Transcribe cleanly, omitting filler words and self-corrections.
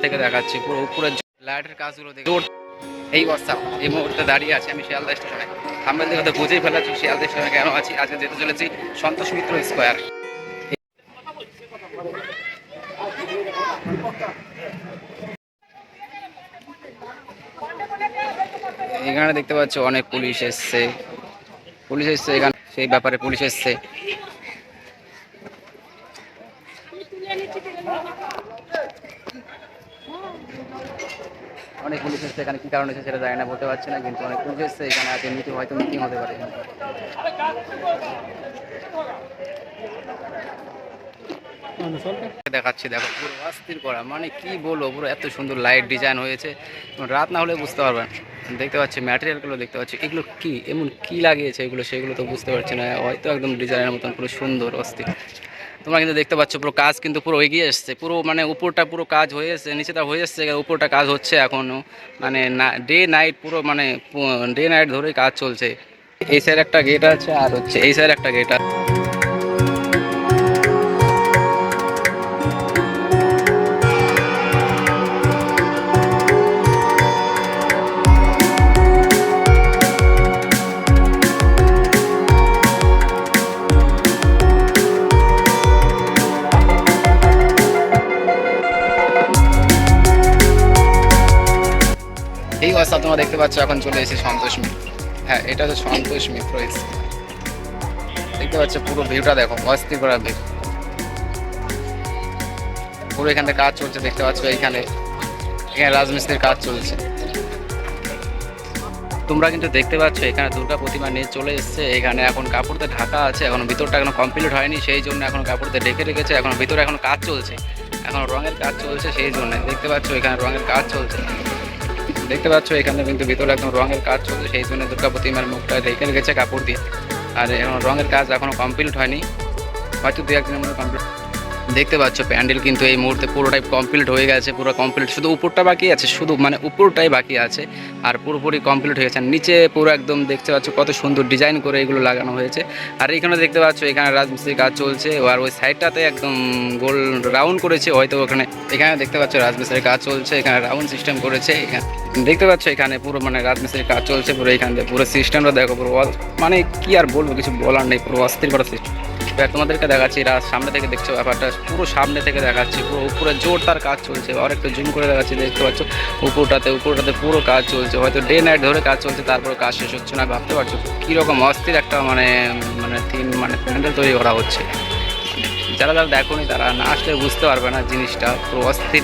থেকে দেখাচ্ছি পুরো উপরে লাইটের কাজগুলো দেখে। এই অবস্থা এই মুহূর্তে দাঁড়িয়ে আছি আমি শিয়ালদা স্টেশনে। থাম্বনেল দেখে তো বুঝেই ফেলেছি শিয়ালদা স্টেশনে কেন আছি। আজকে যেতে চলেছি সন্তোষ মিত্র স্কোয়ার। এখানে দেখতে পাচ্ছ অনেক পুলিশ এসছে এখানে, সেই ব্যাপারে পুলিশ এসছে। অনেক পুলিশ এসছে এখানে, কি কারণে এসেছে সেটা জানি না, বলতে পারছি না, কিন্তু অনেক পুলিশ এসছে এখানে। আজকে হয়তো মিটিং হতে পারে। দেখাচ্ছি দেখো পুরো অস্থির করা, মানে কি বলবো, পুরো এত সুন্দর লাইট ডিজাইন হয়েছে, রাত না হলে বুঝতে পারবেন। দেখতে পাচ্ছি ম্যাটেরিয়ালগুলো, দেখতে পাচ্ছি এগুলো কি এমন কি লাগিয়েছে এগুলো, সেগুলো তো বুঝতে পারছি না, হয়তো একদম ডিজাইনের মতন পুরো সুন্দর অস্থির। তোমরা কিন্তু দেখতে পাচ্ছ পুরো কাজ কিন্তু পুরো এগিয়ে এসছে, পুরো মানে উপরটা পুরো কাজ হয়ে এসছে, নিচেটা হয়ে এসছে, উপরটা কাজ হচ্ছে এখনও, মানে ডে নাইট পুরো, মানে ডে নাইট ধরেই কাজ চলছে। এই সাইড একটা গেট আছে আর হচ্ছে এই সাইড একটা গেট আছে। এই অবস্থা তোমরা দেখতে পাচ্ছ, এখন চলে এসেছি সন্তোষ মিত্র। হ্যাঁ, এটা হচ্ছে সন্তোষ মিত্র স্কোয়ার। দেখতে পাচ্ছ পুরো ভিউটা দেখো, অস্থির করা ভিউ। পুরো এখানে কাজ চলছে, দেখতে পাচ্ছ এখানে রাজমিস্ত্রির কাজ চলছে। তোমরা কিন্তু দেখতে পাচ্ছ এখানে দুর্গা প্রতিমা নিয়ে চলে এসছে এখানে, এখন কাপড়তে ঢাকা আছে, এখন ভিতরটা এখনো কমপ্লিট হয়নি, সেই জন্য এখন কাপড়তে ঢেকে রেখেছে, এখন ভিতরে এখন কাজ চলছে, এখন রঙের কাজ চলছে, সেই জন্য দেখতে পাচ্ছ এখানে রঙের কাজ চলছে। দেখতে পাচ্ছ এখানে কিন্তু ভিতরে একদম রঙের কাজ চলছে, সেই জন্য দুর্গা প্রতিমার মুখটা ঢেকে রেখেছে কাপড় দিয়ে। আর এখন রঙের কাজ এখনো কমপ্লিট হয়নি, হয়তো দু একদিনের মধ্যে কমপ্লিট। দেখতে পাচ্ছ প্যান্ডেল কিন্তু এই মুহূর্তে পুরোটাই কমপ্লিট হয়ে গেছে, পুরো কমপ্লিট, শুধু উপরটা বাকি আছে, শুধু মানে উপরটাই বাকি আছে, আর পুরোপুরি কমপ্লিট হয়ে গেছে। নিচে পুরো একদম দেখতে পাচ্ছ কত সুন্দর ডিজাইন করে এগুলো লাগানো হয়েছে। আর এখানে দেখতে পাচ্ছ এখানে রাজমিস্ত্রির কাজ চলছে, আর ওই সাইডটাতে একদম গোল রাউন্ড করেছে, হয়তো এখানে দেখতে পাচ্ছ রাজমিস্ত্রির কাজ চলছে, এখানে রাউন্ড সিস্টেম করেছে। এখানে দেখতে পাচ্ছ এখানে পুরো মানে রাজমিস্ত্রির কাজ চলছে পুরো, এখান থেকে পুরো সিস্টেমটা দেখো, পুরো মানে কি আর বলবো, কিছু বলার নেই, পুরো অস্থির করা সিস্টেম। তোমাদেরকে দেখাচ্ছি সামনে থেকে দেখছো ব্যাপারটা, পুরো সামনে থেকে দেখাচ্ছি, পুরো উপরে জোর তার কাজ চলছে, আর একটু জুম করে দেখাচ্ছি, দেখতে পাচ্ছ উপরটাতে পুরো কাজ চলছে, হয়তো ডে নাইট ধরে কাজ চলছে, তারপরে কাজ শেষ হচ্ছে না। ভাবতে পারছো কীরকম অস্থির একটা মানে মানে থিম, মানে প্যান্ডেল তৈরি করা হচ্ছে। যারা দেখোনি তারা না আসলে বুঝতে পারবে না জিনিসটা, পুরো অস্থির।